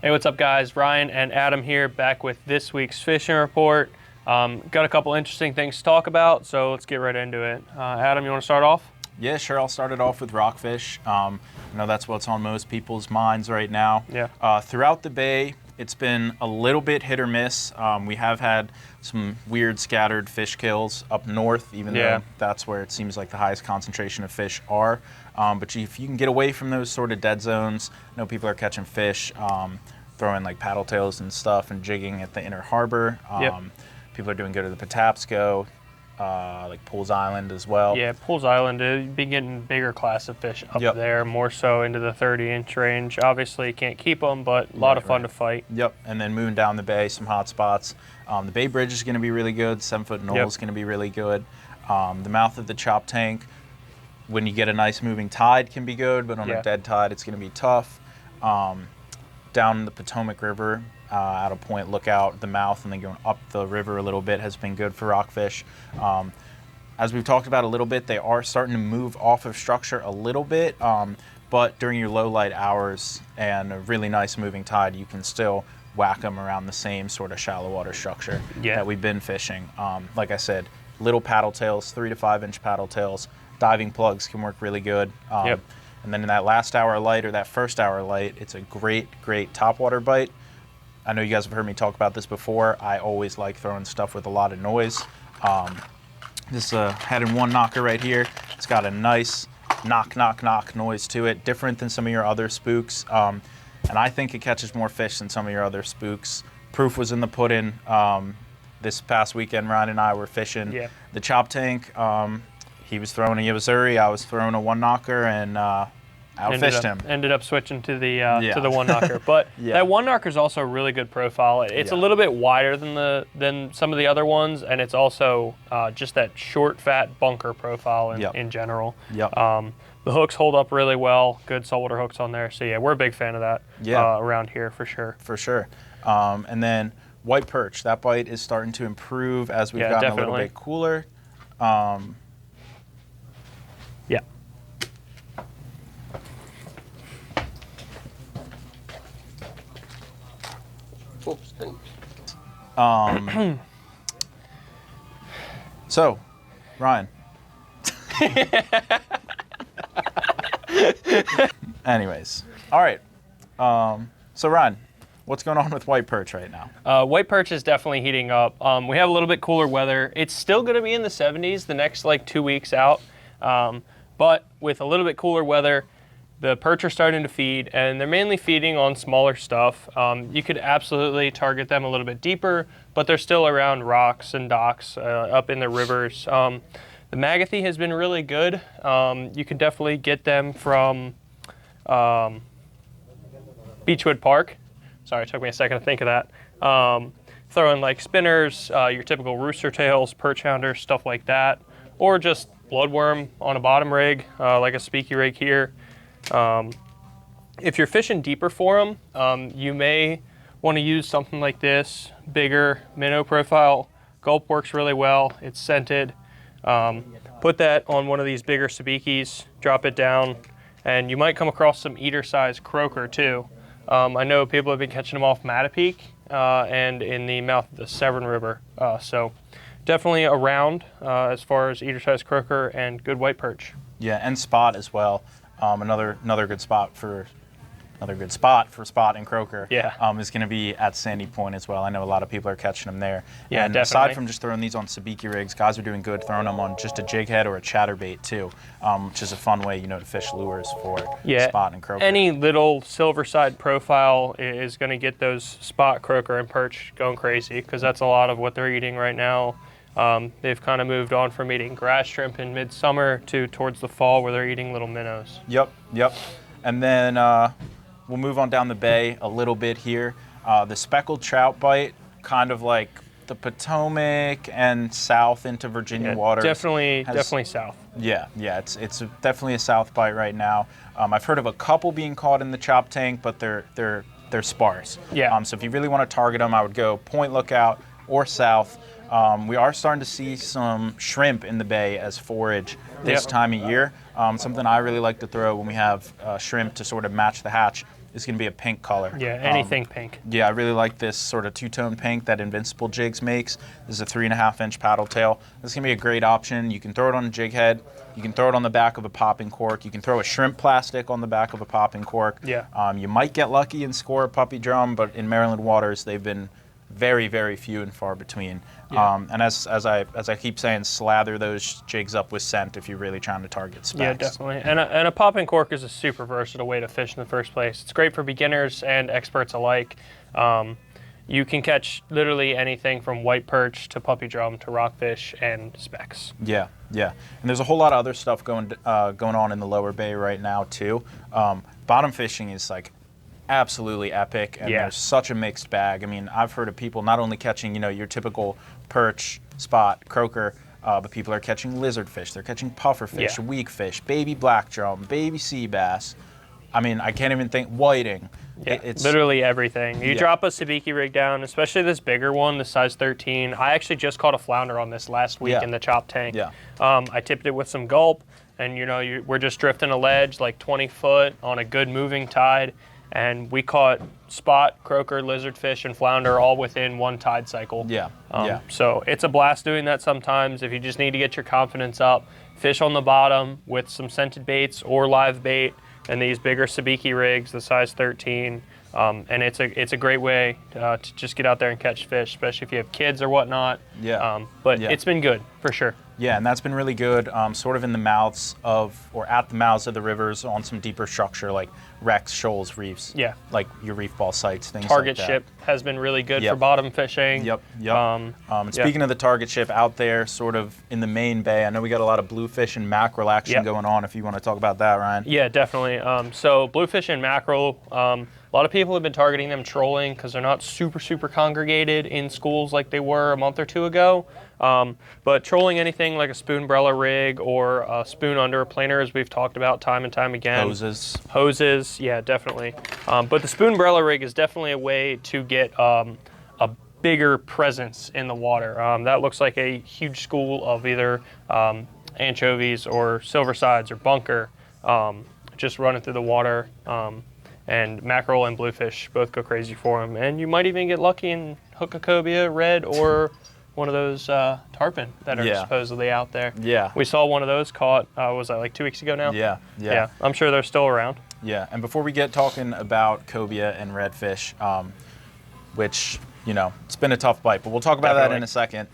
Hey, what's up guys? Ryan and Adam here, back with this week's fishing report. Got a couple interesting things to talk about, so let's get right into it. Adam, you want to start off? Yeah, sure. I'll start it off with rockfish. I know that's what's on most people's minds right now. Yeah. Throughout the bay, it's been a little bit hit or miss. We have had some weird scattered fish kills up north, even though that's where it seems like the highest concentration of fish are. But if you can get away from those sort of dead zones, I know people are catching fish, throwing like paddle tails and stuff and jigging at the inner harbor. People are doing good at the Patapsco, like Pools Island as well. Yeah, Pools Island, you've been getting bigger class of fish up there, more so into the 30-inch range. Obviously, you can't keep them, but a lot of fun to fight. Yep, and then moving down the bay, some hot spots. The Bay Bridge is going to be really good. 7-foot knoll is going to be really good. The mouth of the chop tank, when you get a nice moving tide, can be good, but on a dead tide, it's going to be tough. Down the Potomac River, at a Point Lookout, the mouth, and then going up the river a little bit has been good for rockfish. As we've talked about a little bit, they are starting to move off of structure a little bit, but during your low light hours and a really nice moving tide, you can still whack them around the same sort of shallow water structure that we've been fishing. Like I said, little paddle tails, 3 to 5 inch paddle tails, diving plugs can work really good. And then in that last hour light or that first hour light, it's a great topwater bite. I know you guys have heard me talk about this before. I always like throwing stuff with a lot of noise. This head and one knocker right here, it's got a nice knock noise to it, different than some of your other spooks. And I think it catches more fish than some of your other spooks. Proof was in the pudding. This past weekend, Ryan and I were fishing the chop tank. He was throwing a Yabazuri, I was throwing a one knocker, and outfished him. Ended up switching to the one knocker, but that one knocker is also a really good profile. It's a little bit wider than some of the other ones, and it's also just that short, fat bunker profile in general. The hooks hold up really well. Good saltwater hooks on there. So yeah, we're a big fan of that around here for sure. For sure. And then white perch. That bite is starting to improve as we've gotten a little bit cooler. So, Ryan. Anyways, all right. So Ryan, what's going on with white perch right now? White perch is definitely heating up. We have a little bit cooler weather. It's still going to be in the 70s the next like 2 weeks out, but with a little bit cooler weather, the perch are starting to feed, and they're mainly feeding on smaller stuff. You could absolutely target them a little bit deeper, but they're still around rocks and docks up in the rivers. The Magathy has been really good. You could definitely get them from Beechwood Park. Sorry, it took me a second to think of that. Throwing like spinners, your typical rooster tails, perch hounders, stuff like that, or just bloodworm on a bottom rig, like a speaky rig here. If you're fishing deeper for them, you may want to use something like this, bigger minnow profile. Gulp works really well. It's scented. Put that on one of these bigger sabikis, drop it down, and you might come across some eater-sized croaker too. I know people have been catching them off Chesapeake and in the mouth of the Severn River. So definitely around as far as eater-sized croaker and good white perch. Yeah, and spot as well. Another good spot for spot and croaker is going to be at Sandy Point as well. I know a lot of people are catching them there. Yeah, and aside from just throwing these on sabiki rigs, guys are doing good throwing them on just a jig head or a chatterbait too, which is a fun way, to fish lures for spot and croaker. Any little silver side profile is going to get those spot, croaker, and perch going crazy, because that's a lot of what they're eating right now. They've kind of moved on from eating grass shrimp in midsummer to towards the fall where they're eating little minnows. Yep. And then we'll move on down the bay a little bit here. The speckled trout bite, kind of like the Potomac and south into Virginia waters. Definitely south. Yeah, it's definitely a south bite right now. I've heard of a couple being caught in the chop tank, but they're sparse. Yeah. So if you really want to target them, I would go Point Lookout or south. We are starting to see some shrimp in the bay as forage this time of year. Something I really like to throw when we have shrimp to sort of match the hatch is going to be a pink color. Yeah, anything pink. Yeah, I really like this sort of two-tone pink that Invincible Jigs makes. This is a 3.5-inch paddle tail. This is going to be a great option. You can throw it on a jig head. You can throw it on the back of a popping cork. You can throw a shrimp plastic on the back of a popping cork. Yeah. You might get lucky and score a puppy drum, but in Maryland waters, they've been very, very few and far between. Yeah. And as I keep saying, slather those jigs up with scent if you're really trying to target specks. Yeah, definitely. And a popping cork is a super versatile way to fish in the first place. It's great for beginners and experts alike. You can catch literally anything from white perch to puppy drum to rockfish and specks. Yeah, yeah. And there's a whole lot of other stuff going on in the lower bay right now too. Bottom fishing is like absolutely epic, and there's such a mixed bag. I mean, I've heard of people not only catching, you know, your typical perch, spot, croaker, but people are catching lizard fish. They're catching puffer fish, weak fish, baby black drum, baby sea bass. I mean, I can't even think whiting. Yeah, it's literally everything. You drop a sabiki rig down, especially this bigger one, the size 13. I actually just caught a flounder on this last week in the chop tank. Yeah. I tipped it with some gulp, and you know, we're just drifting a ledge like 20 foot on a good moving tide, and we caught spot, croaker, lizardfish, and flounder all within one tide cycle. Yeah. So it's a blast doing that sometimes. If you just need to get your confidence up, fish on the bottom with some scented baits or live bait, and these bigger sabiki rigs, the size 13, and it's a great way to just get out there and catch fish, especially if you have kids or whatnot. But it's been good for sure. Yeah, and that's been really good, sort of in the mouths of, or at the mouths of the rivers on some deeper structure like wrecks, shoals, reefs. Yeah. Like your reef ball sites, things Target like that. ship has been really good for bottom fishing. And speaking of the target ship out there, sort of in the main bay, I know we got a lot of bluefish and mackerel action going on, if you want to talk about that, Ryan. Yeah, definitely. So bluefish and mackerel, a lot of people have been targeting them trolling because they're not super congregated in schools like they were a month or two ago. But trolling anything like a spoonbrella rig or a spoon under a planer, as we've talked about time and time again. Hoses, yeah, definitely. But the spoonbrella rig is definitely a way to get a bigger presence in the water. That looks like a huge school of either anchovies or silver sides or bunker just running through the water. And mackerel and bluefish both go crazy for them. And you might even get lucky and hook a cobia, red, or one of those tarpon that are supposedly out there. Yeah. We saw one of those caught, was that like 2 weeks ago now? Yeah. I'm sure they're still around. Yeah, and before we get talking about cobia and redfish, which, you know, it's been a tough bite, but we'll talk about that in a second.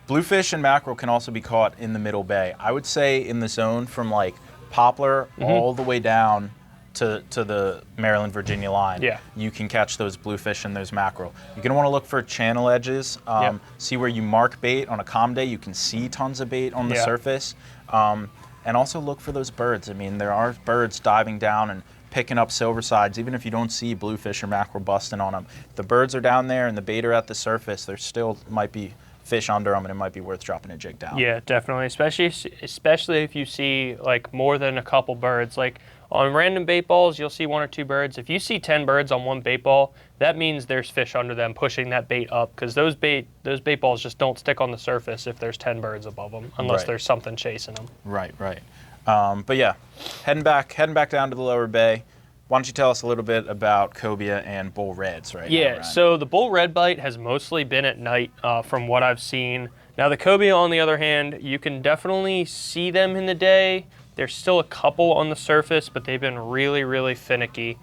Bluefish and mackerel can also be caught in the middle bay. I would say in the zone from like Poplar all the way down to the Maryland-Virginia line, you can catch those bluefish and those mackerel. You're going to want to look for channel edges, see where you mark bait. On a calm day, you can see tons of bait on the surface, and also look for those birds. I mean, there are birds diving down and picking up silver sides, even if you don't see bluefish or mackerel busting on them. If the birds are down there and the bait are at the surface, there still might be fish under them, and it might be worth dropping a jig down. Yeah, definitely, especially if you see like more than a couple birds. Like on random bait balls, you'll see 1 or 2 birds. If you see 10 birds on one bait ball, that means there's fish under them pushing that bait up, because those bait balls just don't stick on the surface if there's 10 birds above them, unless there's something chasing them. Right. But yeah, heading back down to the lower bay. Why don't you tell us a little bit about cobia and bull reds now, Ryan? So the bull red bite has mostly been at night from what I've seen. Now the cobia, on the other hand, you can definitely see them in the day. There's still a couple on the surface, but they've been really finicky.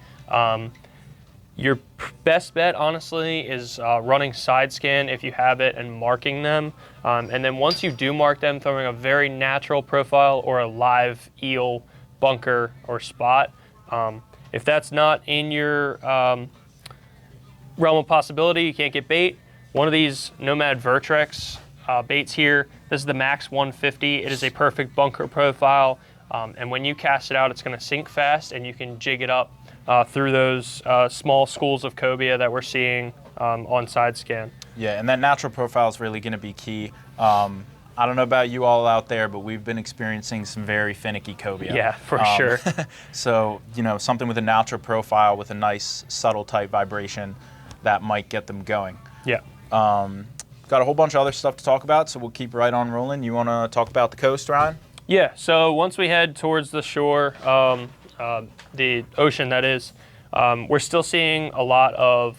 Your best bet, honestly, is running side scan if you have it and marking them. And then once you do mark them, throwing a very natural profile or a live eel, bunker, or spot. If that's not in your realm of possibility, you can't get bait. One of these Nomad Vertrex baits here, this is the Max 150. It is a perfect bunker profile. And when you cast it out, it's going to sink fast, and you can jig it up through those small schools of cobia that we're seeing on side scan. Yeah, and that natural profile is really going to be key. I don't know about you all out there, but we've been experiencing some very finicky cobia. Yeah, for sure. So, you know, something with a natural profile with a nice subtle tight vibration that might get them going. Yeah. Got a whole bunch of other stuff to talk about, so we'll keep right on rolling. You want to talk about the coast, Ryan? Yeah, so once we head towards the shore, the ocean that is. We're still seeing a lot of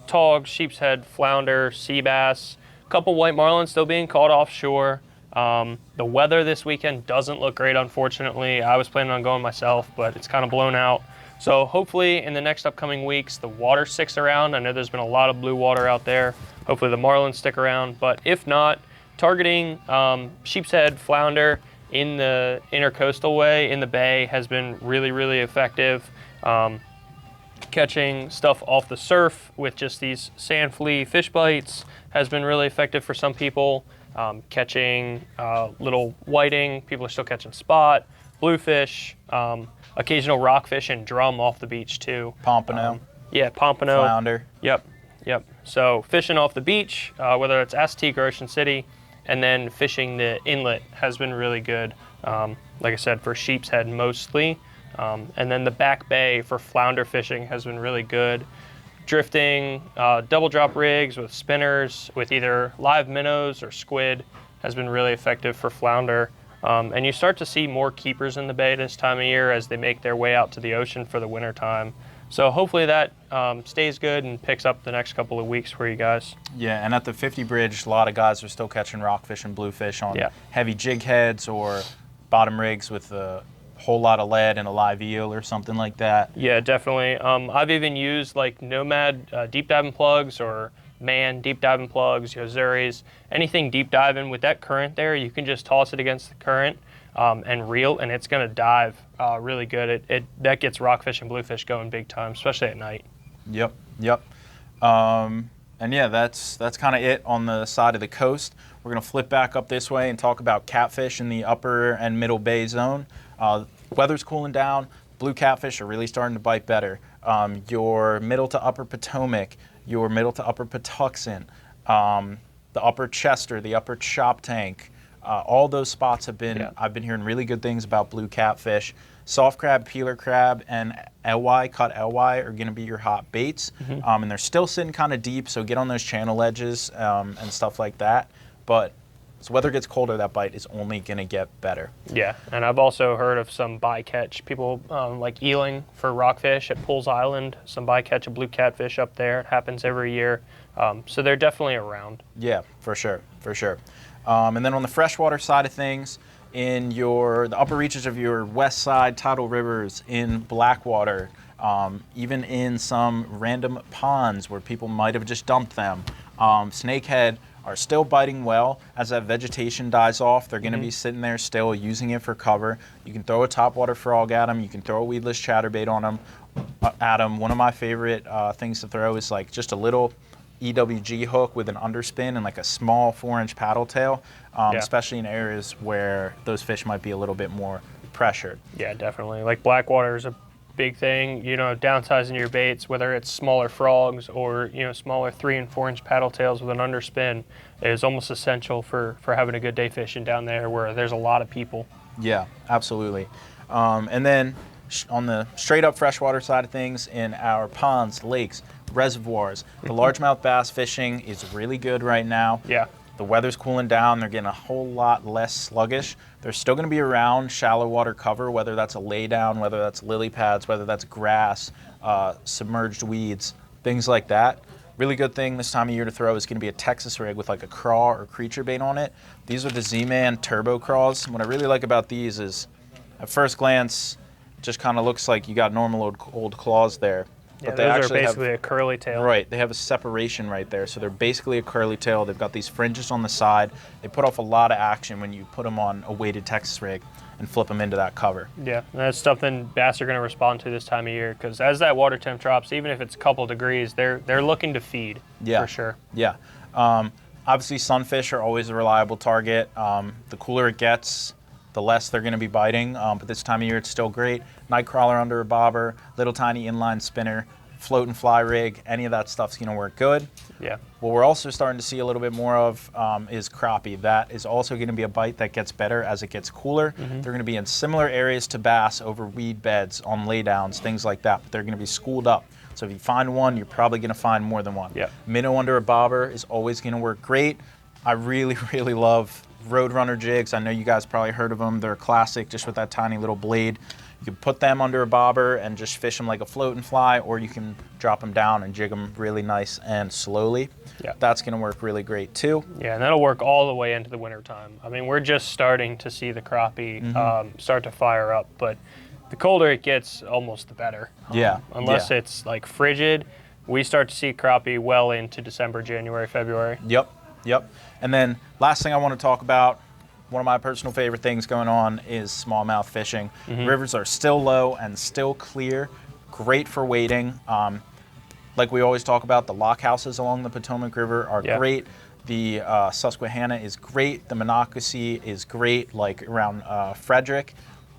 togs, sheep's head, flounder, sea bass, a couple white marlins still being caught offshore. The weather this weekend doesn't look great, unfortunately. I was planning on going myself, but it's kind of blown out. So hopefully in the next upcoming weeks, the water sticks around. I know there's been a lot of blue water out there. Hopefully the marlins stick around, but if not, targeting sheep's head, flounder in the intercoastal way in the bay has been really, really effective. Catching stuff off the surf with just these sand flea fish bites has been really effective for some people. Catching little whiting, people are still catching spot, bluefish, occasional rockfish and drum off the beach too. Pompano. Yeah, pompano. Flounder. Yep. So fishing off the beach, whether it's Chesapeake or Ocean City, and then fishing the inlet has been really good. Like I said, for sheep's head mostly. And then the back bay for flounder fishing has been really good. Drifting, double drop rigs with spinners with either live minnows or squid has been really effective for flounder. And you start to see more keepers in the bay this time of year as they make their way out to the ocean for the winter time. So hopefully that stays good and picks up the next couple of weeks for you guys. Yeah, and at the 50 bridge, a lot of guys are still catching rockfish and bluefish on heavy jig heads or bottom rigs with a whole lot of lead and a live eel or something like that. Yeah, definitely. I've even used like Nomad deep diving plugs or Man deep diving plugs, Yozuris, anything deep diving with that current there. You can just toss it against the current and reel, and it's going to dive really good. That gets rockfish and bluefish going big time, especially at night. Yep. And yeah, that's kind of it on the side of the coast. We're going to flip back up this way and talk about catfish in the upper and middle bay zone. Weather's cooling down. Blue catfish are really starting to bite better. Your middle to upper Potomac, your middle to upper Patuxent, the upper Chester, the upper Chop Tank, all those spots have been, I've been hearing really good things about blue catfish. Soft crab, peeler crab, and LY, cut LY are going to be your hot baits. And they're still sitting kind of deep, so get on those channel edges and stuff like that. But as weather gets colder, that bite is only going to get better. Yeah, and I've also heard of some bycatch. People like eeling for rockfish at Pools Island, some bycatch of blue catfish up there. It happens every year. So they're definitely around. Yeah, for sure. And then on the freshwater side of things, in the upper reaches of your west side tidal rivers, in Blackwater, even in some random ponds where people might have just dumped them, snakehead are still biting well. As that vegetation dies off, they're going to be sitting there still using it for cover. You can throw a topwater frog at them. You can throw a weedless chatterbait on them. One of my favorite things to throw is like just a little EWG hook with an underspin and like a small 4-inch paddle tail, especially in areas where those fish might be a little bit more pressured. Yeah, definitely. Like Blackwater is a big thing, downsizing your baits, whether it's smaller frogs or, smaller 3 and 4 inch paddle tails with an underspin is almost essential for having a good day fishing down there where there's a lot of people. Yeah, absolutely. And then on the straight up freshwater side of things, in our ponds, lakes, reservoirs, the largemouth bass fishing is really good right now. Yeah. The weather's cooling down. They're getting a whole lot less sluggish. They're still going to be around shallow water cover, whether that's a lay down, whether that's lily pads, whether that's grass, submerged weeds, things like that. Really good thing this time of year to throw is going to be a Texas rig with like a craw or creature bait on it. These are the Z-Man Turbo Craws. What I really like about these is, at first glance, just kind of looks like you got normal old claws there. Yeah, but those are basically a curly tail. Right, they have a separation right there, so they're basically a curly tail. They've got these fringes on the side. They put off a lot of action when you put them on a weighted Texas rig and flip them into that cover. Yeah, and that's something bass are going to respond to this time of year, because as that water temp drops, even if it's a couple degrees, they're looking to feed, for sure. Yeah. Obviously, sunfish are always a reliable target. The cooler it gets, the less they're going to be biting, but this time of year it's still great. Night crawler under a bobber, little tiny inline spinner, float and fly rig, any of that stuff's going to work good. Yeah. What we're also starting to see a little bit more of is crappie. That is also going to be a bite that gets better as it gets cooler. They're going to be in similar areas to bass, over weed beds, on laydowns, things like that, but they're going to be schooled up. So if you find one, you're probably going to find more than one. Yeah. Minnow under a bobber is always going to work great. I really, really love Roadrunner jigs. I know you guys probably heard of them. They're a classic, just with that tiny little blade. You can put them under a bobber and just fish them like a float and fly, or you can drop them down and jig them really nice and slowly. Yeah. That's going to work really great too. Yeah, and that'll work all the way into the winter time. I mean, we're just starting to see the crappie start to fire up, but the colder it gets, almost the better. Yeah. Unless it's like frigid, we start to see crappie well into December, January, February. Yep. And then last thing I want to talk about, one of my personal favorite things going on is smallmouth fishing. Rivers are still low and still clear. Great for wading. Like we always talk about, the lock houses along the Potomac River are great. The Susquehanna is great. The Monocacy is great, like around Frederick.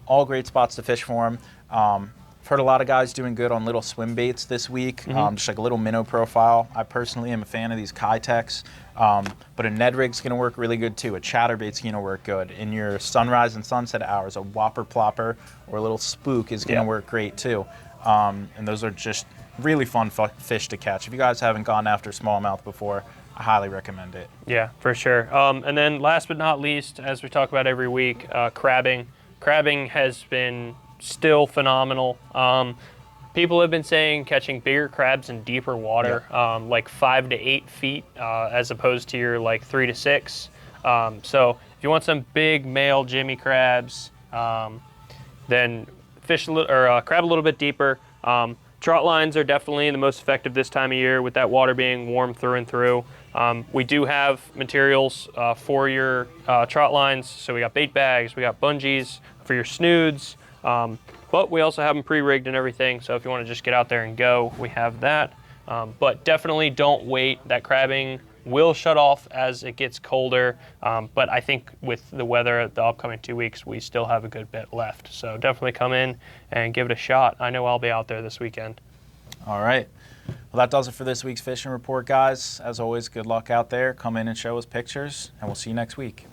All great spots to fish for them. I've heard a lot of guys doing good on little swim baits this week, just like a little minnow profile. I personally am a fan of these Kitex, but a Ned rig's going to work really good too. A chatterbait's going to work good. In your sunrise and sunset hours, a whopper plopper or a little spook is going to work great too. And those are just really fun fish to catch. If you guys haven't gone after smallmouth before, I highly recommend it. Yeah, for sure. And then last but not least, as we talk about every week, crabbing. Crabbing has been still phenomenal. People have been saying catching bigger crabs in deeper water, like 5 to 8 feet, as opposed to your like 3 to 6. So if you want some big male Jimmy crabs, then fish crab a little bit deeper. Trout lines are definitely the most effective this time of year with that water being warm through and through. We do have materials for your trout lines. So we got bait bags, we got bungees for your snoods, but we also have them pre-rigged and everything. So if you want to just get out there and go, we have that. But definitely don't wait. That crabbing will shut off as it gets colder. But I think with the weather the upcoming 2 weeks, we still have a good bit left. So definitely come in and give it a shot. I know I'll be out there this weekend. All right. Well, that does it for this week's fishing report, guys. As always, good luck out there. Come in and show us pictures, and we'll see you next week.